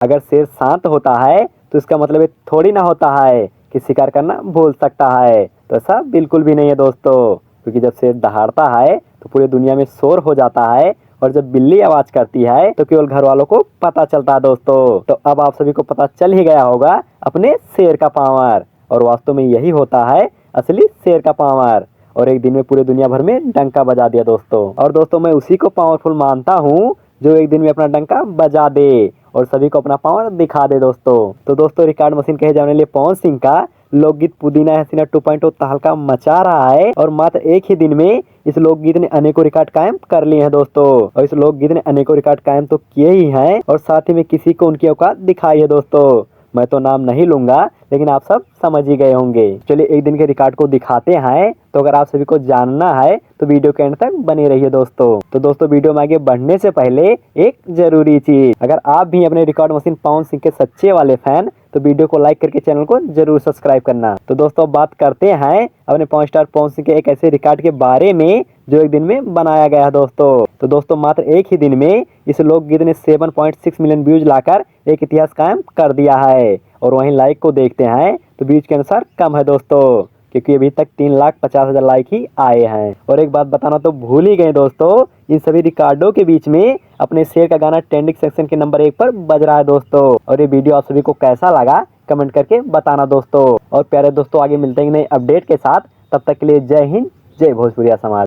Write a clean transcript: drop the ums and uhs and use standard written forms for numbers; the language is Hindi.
अगर शेर शांत होता है तो इसका मतलब ये थोड़ी ना होता है कि शिकार करना भूल सकता है। तो ऐसा बिल्कुल भी नहीं है दोस्तों, क्योंकि जब शेर दहाड़ता है तो पूरी दुनिया में शोर हो जाता है, और जब बिल्ली आवाज करती है तो केवल घर वालों को पता चलता है दोस्तों। तो अब आप सभी को पता चल ही गया होगा अपने शेर का पावर, और वास्तव में यही होता है असली शेर का पावर। और एक दिन में पूरी दुनिया भर में डंका बजा दिया दोस्तों। और दोस्तों मैं उसी को पावरफुल मानता हूँ जो एक दिन में अपना डंका बजा दे और सभी को अपना पावर दिखा दे दोस्तों। तो दोस्तों रिकॉर्ड मशीन कहे जाने वाले पवन सिंह का लोकगीत पुदीना हसीना 2.0 तहलका मचा रहा है, और मात्र एक ही दिन में इस लोकगीत ने अनेकों रिकॉर्ड कायम कर लिए हैं दोस्तों। और इस लोकगीत ने अनेकों रिकॉर्ड कायम तो किए ही हैं, और साथ ही में किसी को उनकी औकात दिखाई है दोस्तों। मैं तो नाम नहीं लूंगा, लेकिन आप सब समझ ही गए होंगे। चलिए एक दिन के रिकॉर्ड को दिखाते हैं। तो अगर आप सभी को जानना है तो वीडियो के एंड तक बने रहिए दोस्तों। तो दोस्तों वीडियो में आगे बढ़ने से पहले एक जरूरी चीज, अगर आप भी अपने रिकॉर्ड मशीन पवन सिंह के सच्चे वाले फैन तो वीडियो को लाइक करके चैनल को जरूर सब्सक्राइब करना। तो दोस्तों अब बात करते हैं अपने पवन स्टार पवन सिंह के एक ऐसे रिकॉर्ड के बारे में जो एक दिन में बनाया गया है दोस्तों। तो दोस्तों मात्र एक ही दिन में इस लोकगीत ने 7.6 मिलियन व्यूज लाकर एक इतिहास कायम कर दिया है। और वहीं लाइक को देखते हैं तो व्यूज के अनुसार कम है दोस्तों, क्योंकि अभी तक 3,50,000 लाइक ही आए हैं। और एक बात बताना तो भूल ही गए दोस्तों, इन सभी रिकॉर्डों के बीच में अपने शेर का गाना ट्रेंडिंग सेक्शन के नंबर 1 पर बज रहा है दोस्तों। और ये वीडियो आप सभी को कैसा लगा कमेंट करके बताना दोस्तों। और प्यारे दोस्तों आगे मिलते हैं नए अपडेट के साथ, तब तक के लिए जय हिंद, जय भोजपुरिया समाज।